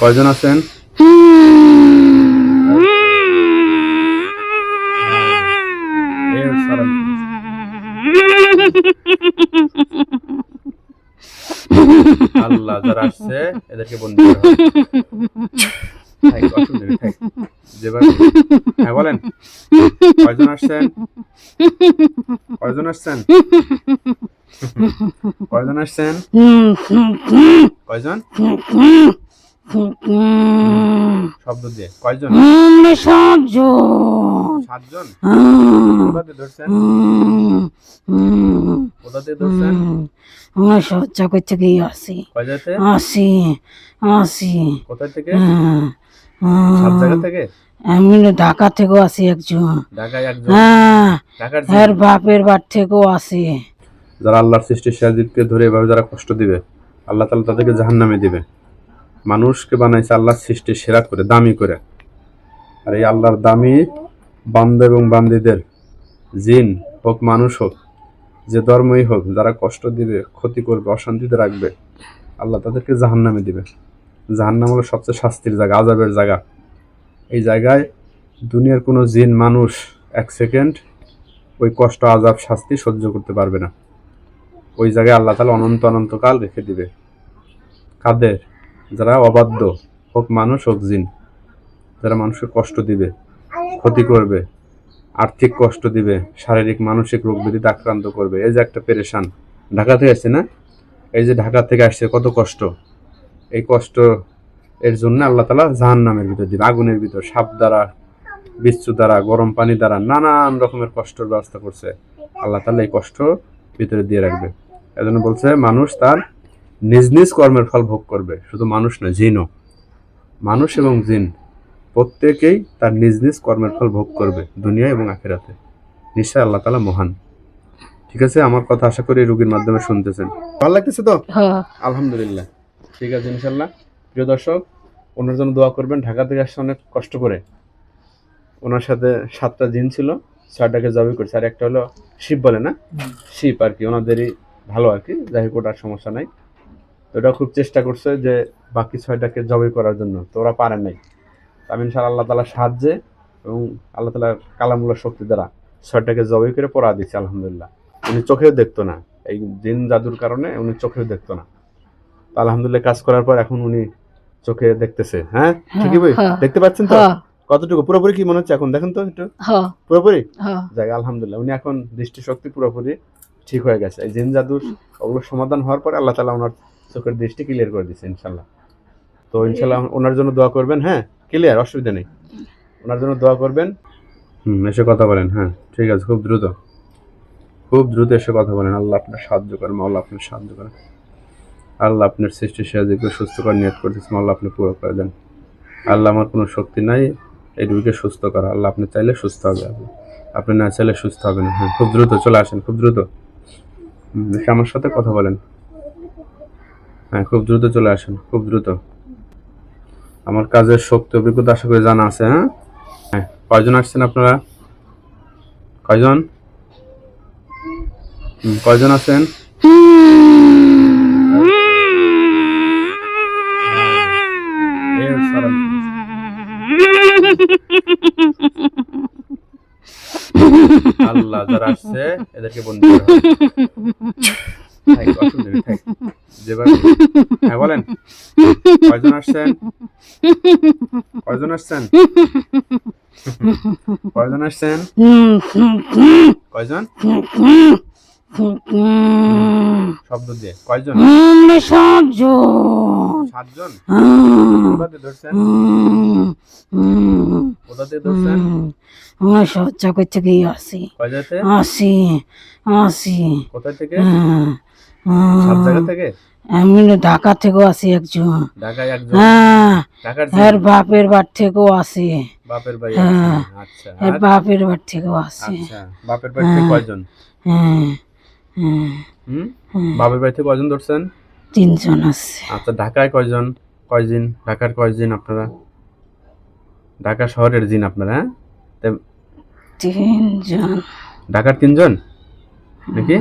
কয়জন আছেন? আল্লাহ যারা আসছে এদেরকে বন্দী করা হবে। হ্যাঁ বলেন, কয়জন আসছেন? কয়জন আসছেন? কয়জন আসছেন? কয়জন? শব্দ দিয়ে কয়জন? 7 জন। কোথা দিয়ে ধরছেন? কোথা দিয়ে ধরছেন? সহ্য করতে গিয়ে আসি কয়জাতে? আসি আসি কোথা থেকে? 7 জায়গা থেকে? আমি ঢাকা থেকেও আসি একজন। ঢাকায় একজন? হ্যাঁ, ঢাকার এর বাপের বাড়ি থেকেও আসি। যারা আল্লাহর সৃষ্টি সাজিদকে ধরে এভাবে যারা কষ্ট দিবে, আল্লাহ তাআলা তাদেরকে জাহান্নামে দিবে। মানুষকে বানাইছে আল্লাহর সৃষ্টি সেরা করে, দামি করে। আর এই আল্লাহর দামি বান্দা এবং বান্দীদের, জিন হোক মানুষ হোক, যে ধর্মই হোক, যারা কষ্ট দিবে, ক্ষতি করবে, অশান্তিতে রাখবে, আল্লাহ তাদেরকে জাহান্নামে দিবে। জাহান্নাম হলো সবচেয়ে শাস্তির জায়গা, আযাবের জায়গা। এই জায়গায় দুনিয়ার কোনো জিন মানুষ 1 সেকেন্ড ওই কষ্ট, আযাব, শাস্তি সহ্য করতে পারবে না। ওই জায়গায় আল্লাহ তাআলা অনন্তকাল রেখে দিবে। কাদের? যারা অবাধ্য, হোক মানুষ হোক জিন, যারা মানুষকে কষ্ট দিবে, ক্ষতি করবে, আর্থিক কষ্ট দিবে, শারীরিক মানসিক রোগ ব্যাধিতে আক্রান্ত করবে। এই যে একটা পেরেশান, ঢাকা থেকে আসছে না, এই যে ঢাকা থেকে আসছে, কত কষ্ট। এই কষ্ট এর জন্য আল্লাহ তাআলা জাহান্নামের ভিতর দিবে, আগুনের ভিতর, সাপ দ্বারা, বিচ্ছু দ্বারা, গরম পানি দ্বারা নানান রকমের কষ্টের ব্যবস্থা করছে আল্লাহ তাআলা। এই কষ্ট ভিতরে দিয়ে রাখবে। এজন্য বলছে মানুষ তার নিজ নিজ কর্মের ফল ভোগ করবে। শুধু মানুষ না, জিনও। মানুষ এবং জিন প্রত্যেকেই তার নিজ নিজ কর্মের ফল ভোগ করবে, দুনিয়া এবং আখিরাতে। নিশ্চয় আল্লাহ তাআলা মহান। ঠিক আছে, আমার কথা আশা করি রোগীর মাধ্যমে শুনতেছেন। ভালো লাগতেছে তো? আলহামদুলিল্লাহ। ঠিক আছে, ইনশাল্লাহ। প্রিয় দর্শক, ওনার জন্য দোয়া করবেন। ঢাকা থেকে আসছে অনেক কষ্ট করে। ওনার সাথে 7টা জিন ছিল, 6টাকে জবাই করছে। আর একটা হলো শিব বলে না, শিব আর কি, ওনাদেরই ভালো আর কি। যাই হোক, ওটার সমস্যা নাই। তো ওটা খুব চেষ্টা করছে যে বাকি 6টাকে জবাই করার জন্য, তো ওরা পারে নাই। আমি ইনশাআল্লাহ আল্লাহ তাআলার সাহায্যে এবং আল্লাহ তাআলার কালামুল্লাহ শক্তি দ্বারা 6টাকে জবাই করে পড়া দিচ্ছে আলহামদুলিল্লাহ। উনি চোখেও দেখতো না, এই জিন জাদুর কারণে উনি চোখেও দেখতো না। তো আলহামদুলিল্লাহ কাজ করার পর এখন উনি চোখে দেখতেছে। হ্যাঁ, ঠিকই ভাই, দেখতে পাচ্ছেন তো? কতটুকু? পুরোপুরি কি মনে হচ্ছে এখন? দেখেন তো একটু, পুরোপুরি যাই, আলহামদুলিল্লাহ। উনি এখন দৃষ্টিশক্তি পুরোপুরি ঠিক হয়ে গেছে। এই জিন জাদুর ওগুলো সমাধান হওয়ার পরে আল্লাহ তাআলা ওনার চোখের দৃষ্টি ক্লিয়ার করে দিচ্ছে ইনশাল্লাহ। তো ইনশাল্লাহ ওনার জন্য দোয়া করবেন। হ্যাঁ, ক্লিয়ার, অসুবিধা নেই। ওনার জন্য দোয়া করবেন। এসে কথা বলেন। হ্যাঁ, ঠিক আছে, খুব দ্রুত এসে কথা বলেন। আল্লাহ আপনার সাহায্য করেন, আল্লাহ আপনার সাহায্য করেন। আল্লাহ আপনার সৃষ্টি সাহায্যকে সুস্থ করে নিয়ত করতেছি, আল্লাহ আপনি পুরো করে দেন। আল্লাহ আমার কোনো শক্তি নাই এই রোগীকে সুস্থ করা। আল্লাহ আপনি চাইলে সুস্থ হবে, আপনি না চাইলে সুস্থ হবে না। হ্যাঁ, খুব দ্রুত চলে আসেন, খুব দ্রুত এসে আমার সাথে কথা বলেন। হ্যাঁ, খুব দ্রুত চলে আসেন, খুব দ্রুত। আমার কাজের শক্তি অভিজ্ঞতা আশা করি জানা আছে। হ্যাঁ হ্যাঁ, কয়জন আসছেন আপনারা? কয়জন? কয়জন আছেন? আল্লাহ যারা আসছে এদেরকে বন্দী করা হবে। হ্যাঁ বলেন, কয়জন আসছেন? কয়জন আসছেন? কয়জন আসছেন? কয়জন? শব্দ দিয়ে কয়জন? 7জন। কোথা দিয়ে ধরছেন? কোথা দিয়ে ধরছেন? সহ্য করতে গিয়ে আসি কয়জাতে? আসি আসি কোথা থেকে? 7 জায়গা থেকে? আমি ঢাকা থেকেও আসি একজন। ঢাকায় একজন? হ্যাঁ, ঢাকার এর বাপের বাড়ি থেকেও আসি। বাপের বাড়ি? আচ্ছা, এর বাপের বাড়ি থেকেও আসি। আচ্ছা, বাপের বাড়ি থেকে কয়জন? বাপের বাড়ি থেকে কয়জন ধরছেন? 3 জন আছে। আচ্ছা, ঢাকায় কয়জন? কয়দিন? ঢাকার কয়দিন আপনারা? ঢাকা শহরের জিন আপনারা? হ্যাঁ, 3 জন। ঢাকার 3 জন নাকি?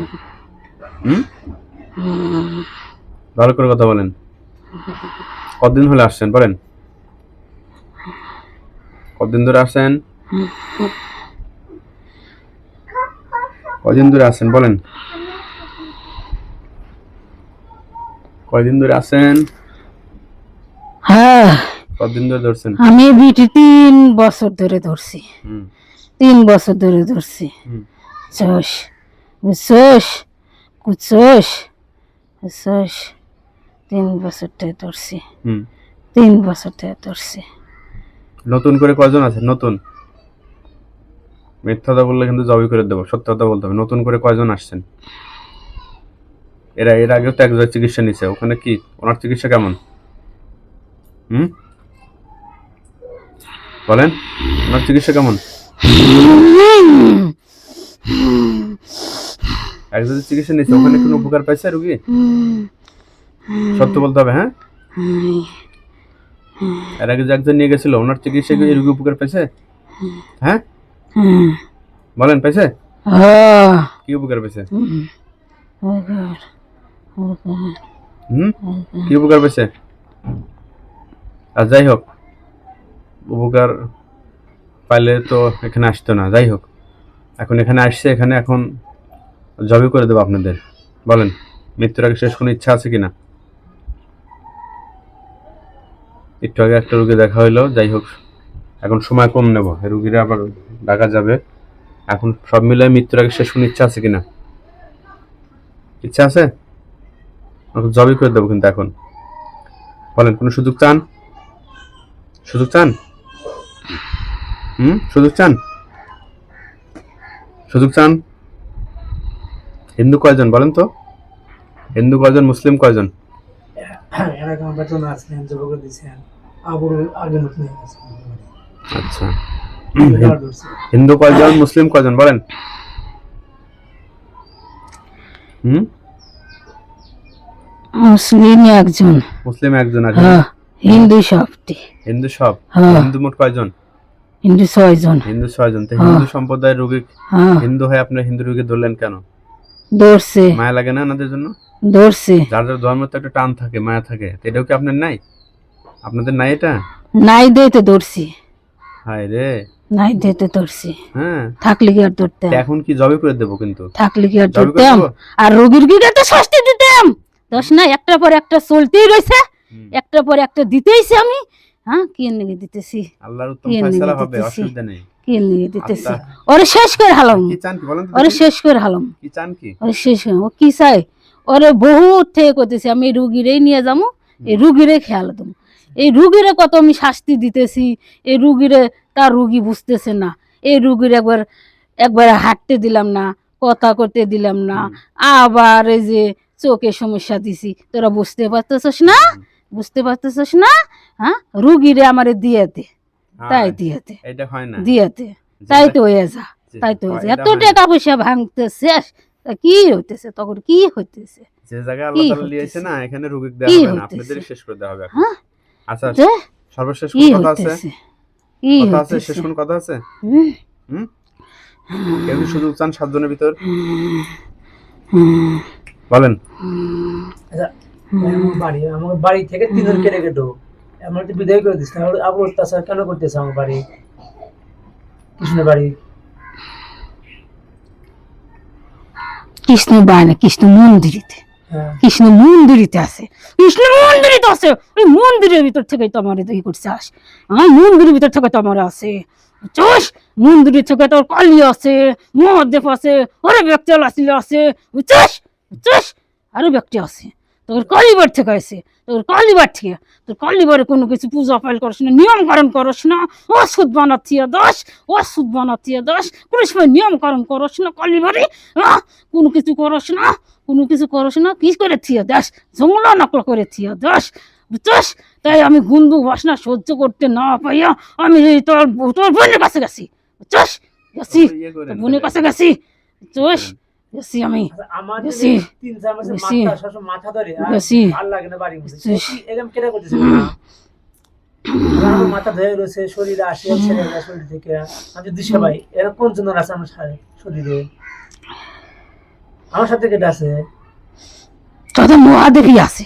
ভালো করে কথা বলেন। কতদিন হলে আসছেন বলেন? কতদিন ধরে আছেন? কদিন ধরে আছেন বলেন? কয়দিন ধরে আছেন? হ্যাঁ, কতদিন ধরে ধরছেন? আমি বিটি 3 বছর ধরে ধরছি। হুম 3 বছর ধরে ধরছি। হুম চোষ বুঝছোস, কুচোস বুঝছোস। 3 বছর ধরে ধরছি। হুম 3 বছর ধরে ধরছি। নতুন করে কয়জন আছেন? নতুন মিথ্যা কথা বললে কিন্তু জবাই করে দেবো। সত্য কথা বলতে হবে। নতুন করে কয়জন আসছেন? এর আগেও তো এক জায়গায় চিকিৎসা নিছে, ওখানে কি ওনার চিকিৎসা কেমন? হুম বলেন, ওনার চিকিৎসা কেমন? এক জায়গায় চিকিৎসা নিছে, ওখানে কোনো উপকার পাইছে রুগী? সত্য বলতে হবে। হ্যাঁ, এর আগে যে একজন নিয়ে গেছিল, ওনার চিকিৎসা কি রুগী উপকার পাইছে? হ্যাঁ বলেন, পাইছে? কি উপকার পাইছে? হুম কি উপকার পেয়েছে? আর যাই হোক, উপকার পাইলে তো এখানে আসতো না। যাই হোক, এখন এখানে আসছে, এখানে এখন জবই করে দেবো আপনাদের। বলেন, মৃত্যুর আগে শেষ কোনো ইচ্ছা আছে কিনা? একটু আগে একটা রুগী দেখা হইলো। যাই হোক, এখন সময় কম নেব, রুগীরা আবার ডাকা যাবে। এখন সব মিলে মৃত্যুর আগে শেষ কোনো ইচ্ছা আছে কিনা? ইচ্ছা আছে? জবই করে দেবো কিন্তু এখন। বলেন, কোনো সুযোগ চান? সুযোগ চান? সুযোগ চান? সুযোগ চান? হিন্দু কয়জন বলেন তো? হিন্দু কয়জন, মুসলিম কয়জন? এরকম বেতন আছে যোগ দিয়েছেন আবুর আগে নতুন আছে। আচ্ছা, হিন্দু কয়জন, মুসলিম কয়জন বলেন? মুসলিম একজন। মুসলিম একজন আর হিন্দু সবটি। হিন্দু সব? হিন্দু মোট কয়জন? হিন্দু 6 জন। হিন্দু 6 জন। তো হিন্দু সম্প্রদায়ের রোগী হিন্দু হয়ে আপনার হিন্দু রোগী ধরলেন কেন? ধরছে। মায়া লাগে না ওনাদের জন্য? ধরছে। যার যার ধর্মের তো একটা টান থাকে, মায়া থাকে, এটাও কি আপনার নাই? আপনাদের নাই এটা? নাই দিতে ধরছি। হায় রে, নাই দিতে ধরছি। হ্যাঁ, থাকলে কি আর ধরতাম? এখন কি জবে করে দেবো কিন্তু? থাকলে কি আর ধরতাম? আর রোগীর গিয়ে তো শাস্তি দিতাম। দশ না, একটা পর একটা চলতেই রয়েছে, একটা পর একটা দিতেইছি আমি। হ্যাঁ, কি নিয়ে দিতেছি? আল্লাহর উত্তম ফয়সালা হবে, অসুবিধা নেই। কি নিয়ে দিতেছি? ওরে শেষ করে হালাম। কি চান কি বলেন তো? ওরে শেষ করে হালাম। কি চান কি? ওরে শেষ করে, ও কি চাই? ওরে বহুত থেকে করতেছি আমি, এই রুগীরেই নিয়ে যাবো, এই রুগীরে খেয়াল দেবো। এই রুগীরে কত আমি শাস্তি দিতেছি, এই রুগীরে তার রুগী বুঝতেছে না। এই রুগীর একবার একবার হাঁটতে দিলাম না, কথা করতে দিলাম না, আবার এই যে চোখে সমস্যা দিছি। তোরা বুঝতে পারতেছিস না? বুঝতে পারতেছিস না? হ্যাঁ, রুগীরে আমারে দিয়ে দে, তাই দিয়ে দে, এটা হয় না, দিয়ে দে, তাই তো হয়ে যা, তাই তো হয়ে যা। এত টাকা পয়সা ভাঙতেছে, কি হইতেছে তখন? কি হইতেছে? যে জায়গায় আল্লাহ তাআলা লিয়েছে না, এখানে রোগী দেওয়া হবে না, আপনাদের শেষ করে দেওয়া হবে এখন। আচ্ছা, সর্বশেষ কোন কথা আছে? কথা আছে? শেষ কোন কথা আছে? কেউ সুযোগ চান 7 জনের ভিতর? বলেন। আচ্ছা, আমার বাড়ি থেকে 3 জন কেটে কেটো আমার তো বিদায় করে দিস। তাহলে আবু অত্যাচার কেন করতেছে আমার বাড়ি, কৃষ্ণ বাড়ি? কৃষ্ণ বাড়ি না, কৃষ্ণ মন্দিরিতে। কৃষ্ণ মন্দিরিতে আছে, কৃষ্ণ মন্দিরিতে আছে। ওই মন্দিরের ভিতর থেকে তো আমার ই করছে আস, আমার মন্দিরের ভিতর থেকে তো আমার আছে। বুঝছস, মন্দিরের থেকে তোর কালী আছে, মহাদেব আছে, আরে ব্যক্তি আসলে আছে। বুঝছস, বুঝছস, আরো ব্যক্তি আছে। তোর কালীবার থেকে আছে, তোর কালীবার থেকে। তোর কালীবারে কোনো কিছু পূজা পাল করস না, নিয়ম কারণ করস না, ওষুধ বানাতিয়া দাস, ওষুধ বানাতিয়া দাস, কোনো সময় নিয়ম কারণ করস না কালীবারে। কোনো কিছু করস না, কোনো কিছু করস না, কি করে থিয়া দাস, জংলা নকল করে থিয়া দাস। বুঝছস, তাই আমি গন্ধু বাসনা সহ্য করতে না পাইয়া আমি তোর তোর বোনের কাছে গেছি। বুঝছস, গেছি, তোর বোনের কাছে গেছি। বুঝছস, গেছি আমি, আমার গেছি, 3-4 মাসে মাথা ধরে গেছি, আর লাগে না বাড়ি মধ্যে। এরকম কেটে করতেছে আমার মাথা ধরে রয়েছে, শরীরে আসে ছেড়ে যায় শরীর থেকে। আমি দিশা ভাই, এরা কোন জন্য আছে আমার শরীরে? আমার সাথে কেটে আছে। তোদের মহাদেবী আছে,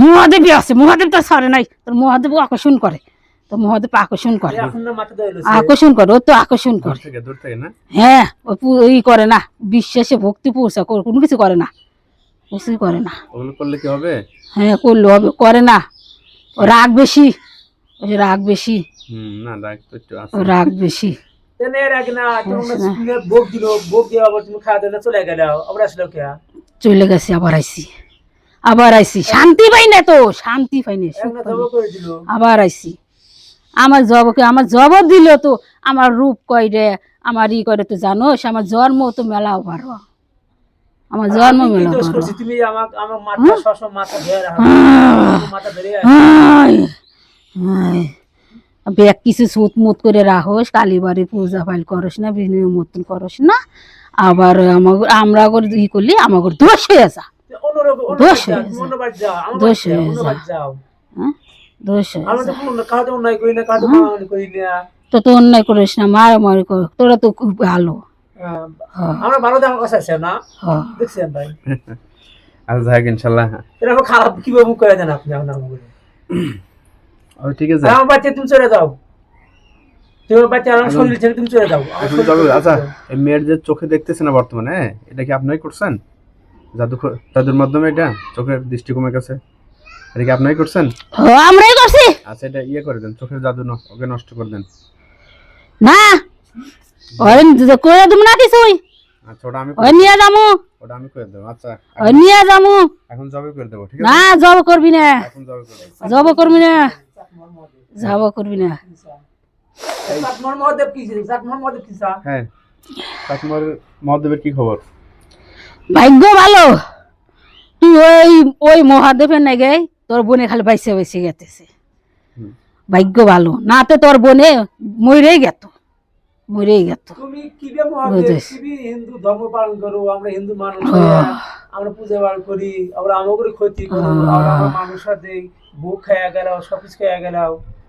মহাদেবী আছে, মহাদেব তো সারে নাই, তোর মহাদেব আকর্ষণ করে, তো মহাদেব আকর্ষণ করে, এখন না মাথা ধরে আকর্ষণ করে, ও তো আকর্ষণ দূর করে। থেকে দূর থেকে না? হ্যাঁ, ও ই করে না, বিশ্বাসে ভক্তি পূজা কোনো কিছু করে না, কিছুই করে না। ওগুলো করলে কি হবে? হ্যাঁ, করলে হবে, করে না। ও রাগ বেশি, ও যে রাগ বেশি, না রাগ তো একটু আছে। ও রাগ বেশি। তেনে এর আগে না তুমি ভোগ দিল, ভোগ দিয়ে আবার তুমি খাওয়া দাওয়া চলে গেল, আবার আসলো কে? চলে গেছে, আবার আইছি, শান্তি পাই না তো, শান্তি পাই না, সুখ একটা পাই জব না। করে দিল। আবার আইছি, আমার জব দিল তো, আমার রূপ কয় রে, আমার ই করে তো জানোস, আমার জন্ম তো মেলাও পারো, আমার জন্ম আমি কি মেলা দোষ পারো। করছি? তুমি আমার মাথা সবসময় মাথা ধরে রাখো, মাথা ধরে ব্যাগ কিছু সুত মুত করে রাখোস, কালীবাড়ির পূজা পাইল করস না, বিনিয়োগ মতন করস না, আবার আমরা ই করলি আমাকে দোষ হয়ে যা, দোষ হয়ে যা, দোষ হয়ে যা, হ্যাঁ, দোষ হয়ে আমরা যা। তো কোনো কাউকে অন্যায় করি না, কাউকে মারামারি করি না। তো তো অন্যায় করিস না, মারামারি কর, তোরা তো খুব ভালো। হ্যাঁ, আমরা ভালো দেওয়ার কথা আছে না, হ্যাঁ। দেখছেন ভাই? আচ্ছা যাক ইনশাল্লাহ। এরকম খারাপ কিভাবে মুখ করে দেন আপনি আমার বলে? ঠিক আছে। আমার বাচ্চা তুমি চলে যাও, তোমার বাচ্চা আমার শরীর ছেড়ে তুমি চলে যাও। আমার এখন শরীর যাবে। ছেড়ে আচ্ছা, যাও। এই মেয়ের যে চোখে দেখতেছে না বর্তমানে, এটা কি আপনারাই করছেন? জাদুর মাধ্যমে এটা চোখের দৃষ্টি কমে গেছে, এটা কি আপনারাই করছেন? আমরাই করছি আচ্ছা, এটা করে দেন, চোখের জাদু ওকে নষ্ট করে দেন। না, ওই করে দেব না কিছুই, আচ্ছা, ওটা আমি ওই নিয়ে যাবো, করে দেবো। আচ্ছা, ওই নিয়ে যাবো। এখন জবে করে দেবো, ঠিক না, আছে? জব করবি না, এখন জবে করে দেবো। জব করবি না, জব করবি না। চাটমোহর মহাদেব কি ছিল? চাটমোহর মহাদেব কি চা? হ্যাঁ, তোমার মহাদেবের কি খবর? ভাগ্য ভালো, তুই ওই মহাদেবের নাগে তোর বোনে খালি বাইসে গেতেছে, হুম। ভাগ্য ভালো, না তো তোর বোনে মরেই গেত। তুমি কি বে মহাদেব, বুঝেছি। কি বি হিন্দু ধর্ম পালন করো, আমরা হিন্দু মানুষ, হ্যাঁ। আমরা পূজা পালন করি, আমরা আমাদের ক্ষতি করো, হ্যাঁ। আর আমরা মানুষের দেই ভোগ খাইয়া গেল, সবকিছু খাইয়া গেল,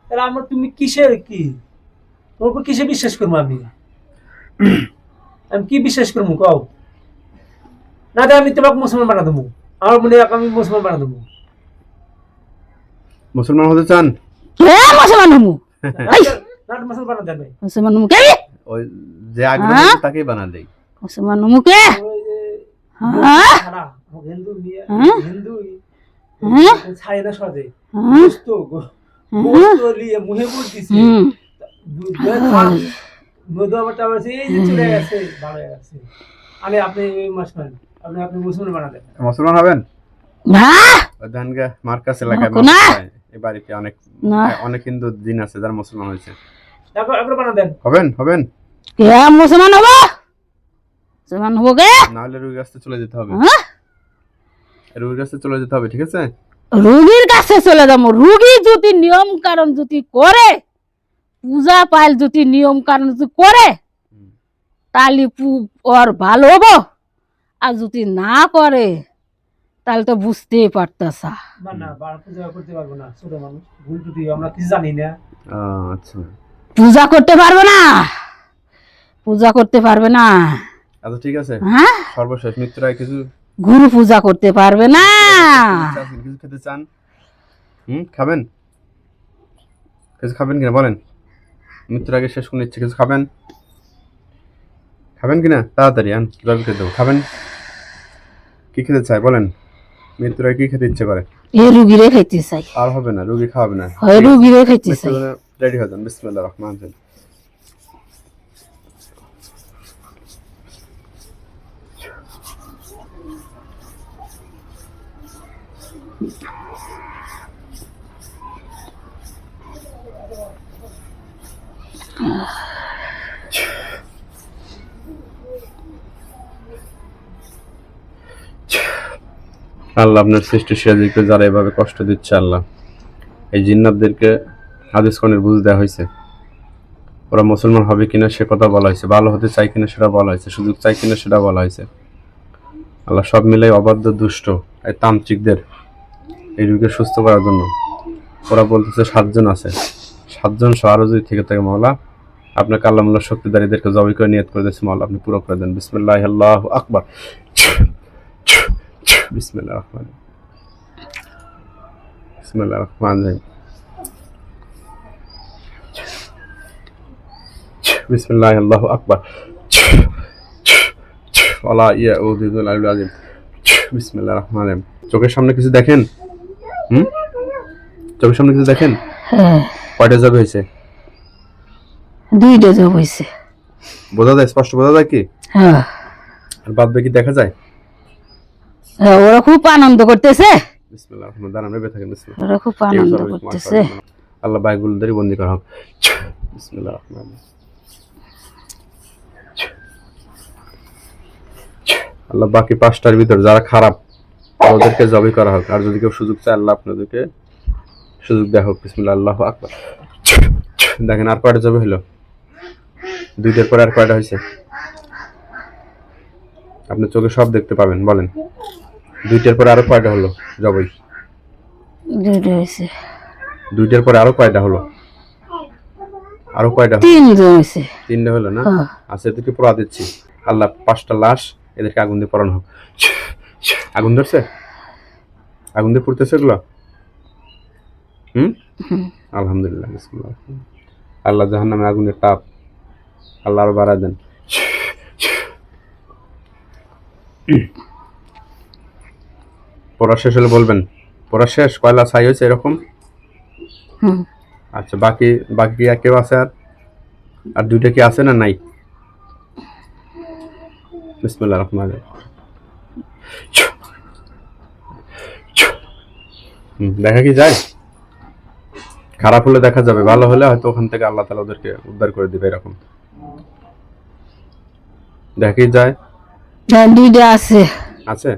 তাহলে আমরা তুমি কিসের কি তোমার উপর কিসে বিশ্বাস করবো? আমি কি বিশ্বাস করবো কও? না তো আমি তোমাকে মুসলমান বানা দেবো, আমার মনে হয় আমি মুসলমান বানা দেবো। মুসলমান হতে চান? কে মুসলমান হমু? এই, না তো মুসলমান বানা দেবে। মুসলমান হমু কে? ওই যে আগ্রহ হ্যাঁ? তাকেই বানা দেই। মুসলমান হমু কে? ওই যে হ্যাঁ? ছাড়া, হিন্দু মেয়ে, হ্যাঁ? হিন্দু হ্যাঁ? ছাড়ে না সহজে, হ্যাঁ? গোস্ত লিয়ে মুহে বুট দিছে, হুম। নদী আবার টাবার এই যে চলে গেছে, ভালো হয়ে গেছে। আমি আপনি মুসলমান, আপনি মুসলমান বানা দেন। মুসলমান হবেন? না, ওই ধানগা মার্কাস এলাকায় না। এই বাড়িতে না। অনেক হিন্দু দিন আছে যারা মুসলমান হয়েছে। একবার বানা দেন। হবেন? কে মুসলমান হবো? মুসলমান হবো কে? না হলে রুগীর কাছে চলে যেতে হবে, হ্যাঁ? রুগীর কাছে চলে যেতে হবে, ঠিক আছে? রুগীর কাছে চলে যাবো, রুগী যদি নিয়ম কারণ যদি করে, পূজা পাইল যদি নিয়ম কারণ যদি করে, তাহলে ওর ভালো হবো, আর যদি না করে তাহলে তো বুঝতেই পারতাছা। না পূজা করতে পারবো না, ছোট মানুষ, ভুল টুটি আমরা কিছু জানি না। আচ্ছা পূজা করতে পারবে না, পূজা করতে পারবে না। আচ্ছা, ঠিক আছে। হ্যাঁ, সর্বশেষ মৃত্যুর আগে কিছু গুরু পূজা করতে পারবে না। কিছু খেতে চান? খাবেন? কিছু খাবেন কিনা বলেন? মৃত্যুর আগে শেষ কোন ইচ্ছে, কিছু খাবেন কিনা? তাড়াতাড়ি জবে করে দেবো। খাবেন? কি খেতে চাই বলেন? মৃত্যুর আগে কি খেতে ইচ্ছে করে? এ রুগীরে খাইতে চাই, আর হবে না, রুগী খাওয়াবে না। হয় রুগীরে খাইতে চাই। রেডি হয়ে যান। বিসমিল্লাহির রহমানির রহিম। আল্লাহ আপনার সৃষ্টি সিরাজকে যারা এভাবে কষ্ট দিচ্ছে, আল্লাহ এই জিন্নাতদেরকে হাদিস কোণের বুঝ দেওয়া হয়েছে, ওরা মুসলমান হবে কিনা সে কথা বলা হয়েছে, ভালো হতে চাই কিনা সেটা বলা হয়েছে, সুযোগ চাই কিনা সেটা বলা হয়েছে। আল্লাহ সব মিলাই অবাধ্য দুষ্ট এই তান্ত্রিকদের এই রোগকে সুস্থ করার জন্য ওরা বলতেছে 7 জন আছে, 7 জন সহ আরো যদি থেকে থাকে মাওলা আপনাকে আল্লাহ মোল্লা শক্তিদারীদেরকে জবাই করে নিয়ত করে দিয়েছে, মাওলা আপনি পুরো করে দেন। বিসমিল্লাহি আল্লাহু আকবার। বিসমিল্লাহির রহমানির রহিম। বিসমিল্লাহ আল্লাহু আকবার ওয়ালা ইয়াউযু বিল আযীম বিসমিল্লাহির রহমানির রহিম। চোখের সামনে কিছু দেখেন? চোখের সামনে কিছু দেখেন? হ্যাঁ কয়টা জব হয়েছে? 2টা জব হয়েছে। বোঝা যায়, স্পষ্ট বোঝা যায় কি? হ্যাঁ আর বাদ বাকি দেখা যায়? হ্যাঁ, ওরা খুব আনন্দ করতেছে, বিসমিল্লাহির রহমানির রহিম। দাঁড়ান, থাকেন। বিসমিল্লাহ। ওরা খুব আনন্দ করতেছে। আল্লাহ বাইগুলোদেরই বন্দী করা হোক। বিসমিল্লাহির রহমানির রহিম। আল্লাহ বাকি 5টার ভিতর যারা খারাপ ওদেরকে জবাই করা হোক, আর যদি কেউ সুযোগ চায় আল্লাহ আপনাদেরকে সুযোগ দেওয়া হোক। বিসমিল্লাহ আল্লাহু আকবার। দেখেন আর কয়টা জবাই হলো? 2টার পরে আর কয়টা হয়েছে? আপনি চোখে সব দেখতে পাবেন, বলেন 2টার পরে আরো কয়টা হলো জবাই? 2টা হয়েছে। 2টার পরে আরো কয়টা হলো? আরো কয়টা হলো? 3টা হয়েছে। 3টা হলো না? হ্যাঁ। আচ্ছা, এদেরকে পোড়া দিচ্ছি। আল্লাহ 5টা লাশ এদেরকে আগুন দিয়ে পোড়ানো হোক। আগুন ধরছে? আগুন দিয়ে পুড়তেছে এগুলো? আলহামদুলিল্লাহ। বিসমিল্লাহ। আল্লাহ জাহান্নামে আগুনের তাপ আল্লাহ আরো বাড়ায় দেন। পড়া শেষ হলে বলবেন পড়া শেষ, কয়লা ছাই হয়েছে এরকম? আচ্ছা, বাকি বাকি আর কেউ আছে? আর 2টা কি আছে না নাই? বিসমিল্লাহির রহমানির রহিম। দেখা কি যায়? খারাপ হলে দেখা যাবে, ভালো হলে হয়তো ওখান থেকে আল্লাহ তাআলা ওদেরকে উদ্ধার করে দিবে। এরকম দেখা কি যায়? 2টা আছে। আছে?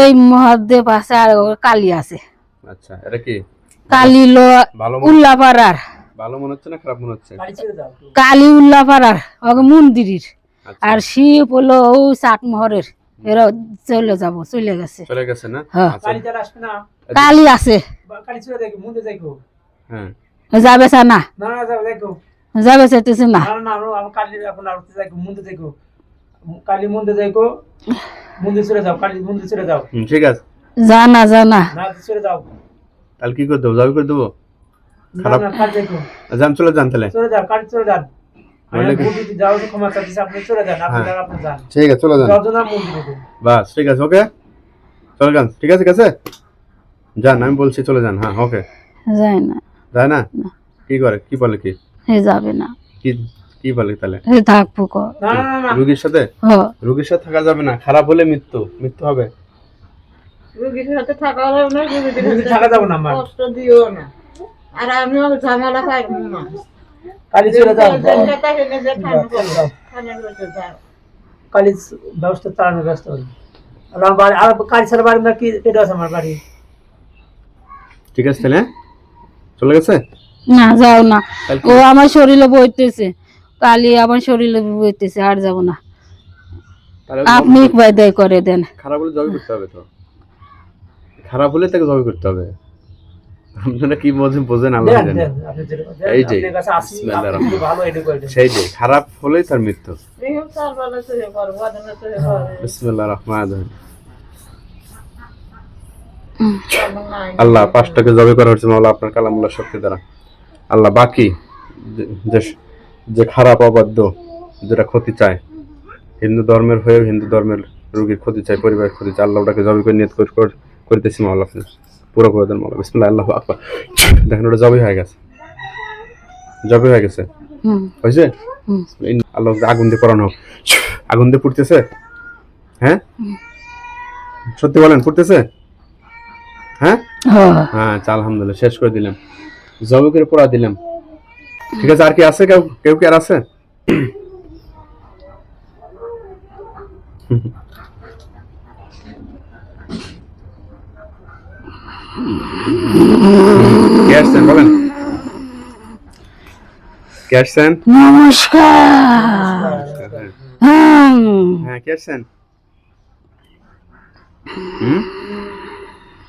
এই মহাদেব আছে আর কালী আছে। আচ্ছা, এটা কি কালী ভালো উল্লাপাড়ার, ভালো মনে হচ্ছে না খারাপ মনে হচ্ছে? বাড়ি ছেড়ে দাও। কালী উল্লাপাড়ার ওকে মন্দিরের, আচ্ছা, আর শিব হলো ও চাটমোহরের। এরা চলে গেছে। চলে গেছে না? হ্যাঁ। আচ্ছা, কালী যারা আসবে না, কালী আছে, কালী ছেড়ে দেখো, মুন্দে দেখো। হ্যাঁ, যাবে না, না না যাও দেখো। যাবে চাইতেছে না। না না আমার কালী এখন আর দেখো, মুন্দে দেখো। কালী মুন্দে দেখো, মুন্দে ছেড়ে যাও, কালী মুন্দে ছেড়ে যাও। ঠিক আছে। জানা না ছেড়ে যাও। তাহলে কি করে দেবো? জবাই করে দেবো? না খারাপ। না কালী দেখো, যান, চলে যান তাহলে। চলে যাও, কালী চলে যান। নইলে কি? বুদ্ধি যাও, ক্ষমা চাচ্ছি, আপনি চলে যান, আপনি যান, আপনি যান। ঠিক আছে, চলে যান। যতনা মন্দিরে দেখো। বাস, ঠিক আছে, ওকে, চলে যান। ঠিক আছে, গেছে? যান, আমি বলছি চলে যান। হ্যাঁ, ওকে। যায় না, যায় না? কি করে, কি বলে, কি হে যাবে না, কি কি বলে তাহলে? হে থাকবো ক। না না না রুগীর সাথে? হ, রুগীর সাথে থাকা যাবে না, খারাপ হলে মৃত্যু মৃত্যু হবে। রোগীর সাথে থাকা যাবে না, রোগীদের রুগী সাথে থাকা যাবে না আমার। কষ্ট দিও না। আর আমিও ঝামেলা পাইব না। কালী চলে যাও। যেটা তাকে নিজে খান করো, খানের মধ্যে যাও। কালী ব্যবস্থা চালানোর ব্যবস্থা করি। আর আমার বাড়ি, আর কালী ছাড়া বাড়ি না, কি এটা আছে আমার বাড়ি। ঠিক আছে তাহলে, চলে গেছে? না যাও না, তাহলে ও আমার শরীরে বইতেছে, কালী আমার শরীরে বইতেছে, আর যাব না। তাহলে আপনি বিদায় করে দেন। খারাপ হলে জবাই করতে হবে তো, খারাপ হলে তাকে জবাই করতে হবে। আপনারা কি বোঝেন আল্লাহ দেন জানে। দেন, আপনি যেটা বলেন, এই যে, আপনার কাছে আসি, বিসমিল্লাহির আপনি যদি ভালো এটা করে দেন। সেই যে খারাপ হলেই তার মৃত্যু। এরকম চারবেলা চলে করো, বাদনে চলে করে। বিসমিল্লাহির রহমানির রহিম। তেমন নাই। আল্লাহ 5টাকে জবাই করা হচ্ছে মাওলা আপনার কালামুল্লাহ শক্তি দ্বারা। আল্লাহ বাকি যে যে খারাপ অবাধ্য, যেটা ক্ষতি চায়, হিন্দু ধর্মের হয়ে হিন্দু ধর্মের রোগীর ক্ষতি চায়, পরিবারের ক্ষতি চায়, আল্লাহ ওটাকে জবাই করে নিয়ত করতেছি মাওলা, আপনি পুরো করে দেন মাওলা। বিসমিল্লাহ আল্লাহু আকবার। দেখেন ওটা জবাই হয়ে গেছে, জবাই হয়ে গেছে, হয়েছে? আল্লাহ আগুন দিয়ে পড়ানো হোক। আগুন দিয়ে পুড়তেছে? হ্যাঁ, সত্যি বলেন, পুড়তেছে? হ্যাঁ হ্যাঁ, আচ্ছা, আলহামদুলিল্লাহ, শেষ করে দিলাম, জবাই করে পোড়া দিলাম। ঠিক আছে, আর কি আছে? কেউ কেউ কি আর আছে? কে আসছেন বলেন, কে আসছেন? নমস্কার। হ্যাঁ, কে আসছেন?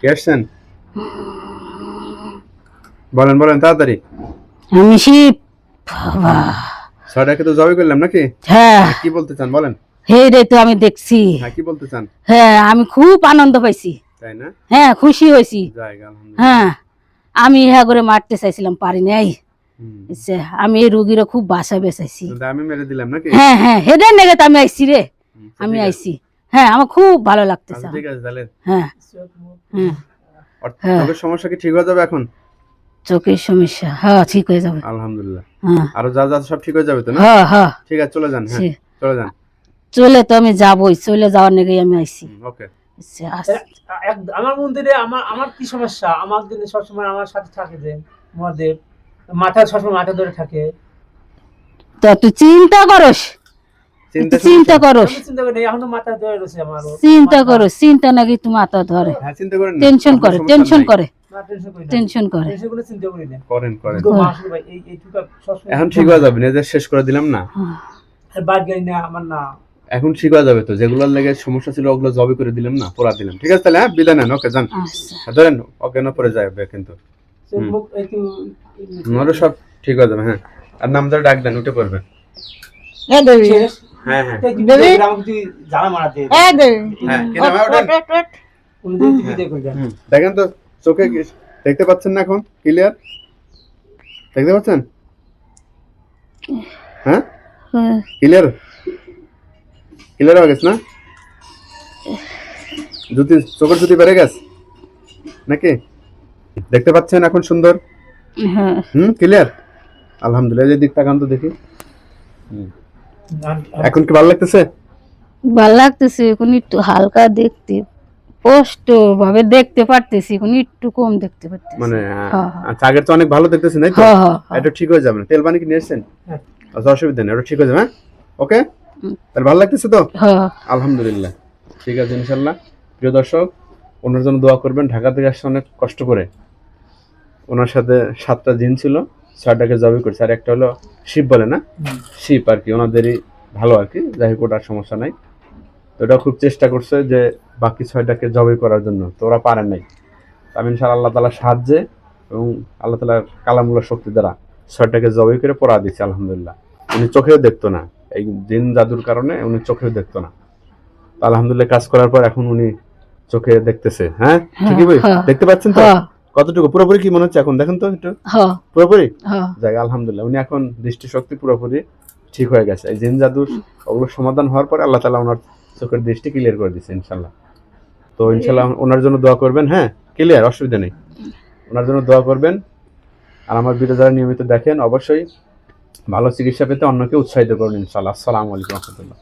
কে আসছেন? বলেন বলেন তাড়াতাড়ি। আমি শিব বাবা। 6টাকে তো জবাই করলাম নাকি? হ্যাঁ, কি বলতে চান বলেন? হে রে তো আমি দেখছি। হ্যাঁ, কি বলতে চান? হ্যাঁ, আমি খুব আনন্দ পাইছি। তাই না? হ্যাঁ, খুশি হয়েছি। জায়গা আলহামদুলিল্লাহ। হ্যাঁ, আমি হ্যাঁ করে মারতে চাইছিলাম, পারি নাই। হুম। বুঝছে? আমি এই রোগীরা খুব বাসা বেঁচেছি। কিন্তু আমি মেরে দিলাম নাকি? হ্যাঁ হ্যাঁ, হেডের নেগে তো আমি আইছি রে, আমি ঠিক আছে। আইছি। হ্যাঁ, আমার খুব ভালো লাগতেছে। আচ্ছা ঠিক আছে তাহলে। হ্যাঁ চোখ মুখ হ্যাঁ, আর হ্যাঁ। চোখের সমস্যা কি ঠিক হয়ে যাবে এখন? চোখের সমস্যা হ্যাঁ ঠিক হয়ে যাবে। আলহামদুলিল্লাহ। হ্যাঁ আরো যা যা সব ঠিক হয়ে যাবে তো না? হ্যাঁ হ্যাঁ, ঠিক আছে চলে যান। হ্যাঁ চলে যান। চলে তো আমি যাবই, চলে যাওয়ার নেগেই আমি আইছি। ওকে। বুঝছে? আস- আমার মন্দিরে আমার আমার কি সমস্যা, আমার দিনে সবসময় আমার সাথে থাকে যে মহাদেব, মাথা সবসময় মাথা ধরে থাকে। তা তুই চিন্তা করস, চিন্তা তুই চিন্তা করস, আমি চিন্তা করি এখনো মাথা ধরে রয়েছে আমারও। চিন্তা করস, চিন্তা নাকি তুমি মাথা ধরে, হ্যাঁ চিন্তা করেন না। টেনশন কোনো করে, সমস্যা টেনশন নাই। করে, না টেনশন করি না, টেনশন করে। টেনশন করে চিন্তা করি না। করেন করেন। গো মাসুর ভাই এইটুকু সবসময় এখন ঠিক হয়ে যাবে, নিজের শেষ করে দিলাম না। আর বাদ গেলি না আমার না। এখন ঠিক হয়ে যাবে তো, যেগুলোর লেগে সমস্যা ছিল ওগুলো জবে করে দিলাম না, পড়া দিলাম। ঠিক আছে তাহলে, হ্যাঁ বিদায় নেন। ওকে যান। আচ্ছা ধরেন অজ্ঞান পরে যাবে কিন্তু চোখ মুখ একটু আমারও সব ঠিক হয়ে যাবে। হ্যাঁ আর নাম ধরে ডাক দেন, উঠে পড়বে। শেষ। হ্যাঁ হ্যাঁ তুই আমাকে তুই জানা মারাতে হ্যাঁ কি নাম হয় ওঠেন। উনি তুই বিদায় করে দেন। দেখেন তো চোখে দেখতে পাচ্ছেন না এখন ক্লিয়ার? দেখতে পাচ্ছেন? হ্যাঁ ক্লিয়ার, ক্লিয়ার হয়ে গেছে না? জুতি চোখের জুতি বেড়ে গেছে নাকি? দেখতে পাচ্ছেন এখন সুন্দর? হ্যাঁ ক্লিয়ার আলহামদুলিল্লাহ। এই যে দিক তাকান তো দেখি। এখন কি ভালো লাগতেছে? ভাল লাগতেছে, এখন একটু হালকা দেখতে, স্পষ্ট ভাবে দেখতে পারতেছি, এখন একটু কম দেখতে পারতেছি। মানে হ্যাঁ। আচ্ছা আগের তো অনেক ভালো দেখতেছেন তাই তো? হ্যাঁ হ্যাঁ হ্যাঁ। এটা ঠিক হয়ে যাবে না। তেল পানি কি নিয়েছেন? হ্যাঁ। আচ্ছা অসুবিধা নেই, ওটা ঠিক হয়ে যাবে। হ্যাঁ ওকে তাহলে ভালো লাগতেছে তো? হ্যাঁ আলহামদুলিল্লাহ ঠিক আছে ইনশাল্লাহ। প্রিয় দর্শক, ওনার জন্য দোয়া করবেন। ঢাকা থেকে আসছে অনেক কষ্ট করে। ওনার সাথে 7টা জিন ছিল, 6টাকে জবাই করছে, আর একটা হলো শিব বলে না, শিব আর কি, ওনাদেরই ভালো আর কি। যাই হোক ওটার সমস্যা নাই। তো ওটা খুব চেষ্টা করছে যে বাকি 6টাকে জবাই করার জন্য, তো ওরা পারে নাই। আমি ইনশাআল্লাহ আল্লাহ তাআলার সাহায্যে এবং আল্লাহ তাআলার কালামুল্লাহ শক্তি দ্বারা 6টাকে জবাই করে পড়া দিচ্ছে আলহামদুলিল্লাহ। উনি চোখেও দেখতো না, এই জিন জাদুর কারণে উনি চোখেও দেখতো না। তো আলহামদুলিল্লাহ কাজ করার পর এখন উনি চোখে দেখতেছে। হ্যাঁ ঠিকই ভাই, হ্যাঁ। দেখতে পাচ্ছেন তো? হ্যাঁ কতটুকু পুরোপুরি কি মনে হচ্ছে এখন? দেখেন তো একটু হ্যাঁ পুরোপুরি। হ্যাঁ। যাই আলহামদুলিল্লাহ, উনি এখন দৃষ্টিশক্তি পুরোপুরি ঠিক হয়ে গেছে। এই জিন জাদুর ওগুলো সমাধান হওয়ার পরে আল্লাহ তাআলা ওনার চোখের দৃষ্টি ক্লিয়ার করে দিচ্ছে ইনশাল্লাহ। তো ইনশাল্লাহ ওনার জন্য দোয়া করবেন। হ্যাঁ ক্লিয়ার, অসুবিধা নেই, ওনার জন্য দোয়া করবেন। আর আমার ভিডিও যারা নিয়মিত দেখেন অবশ্যই ভালো চিকিৎসা পেতে অন্যকে উৎসাহিত করুন ইনশাল্লাহ। আসসালামু আলাইকুম ওয়া রাহমাতুল্লাহ।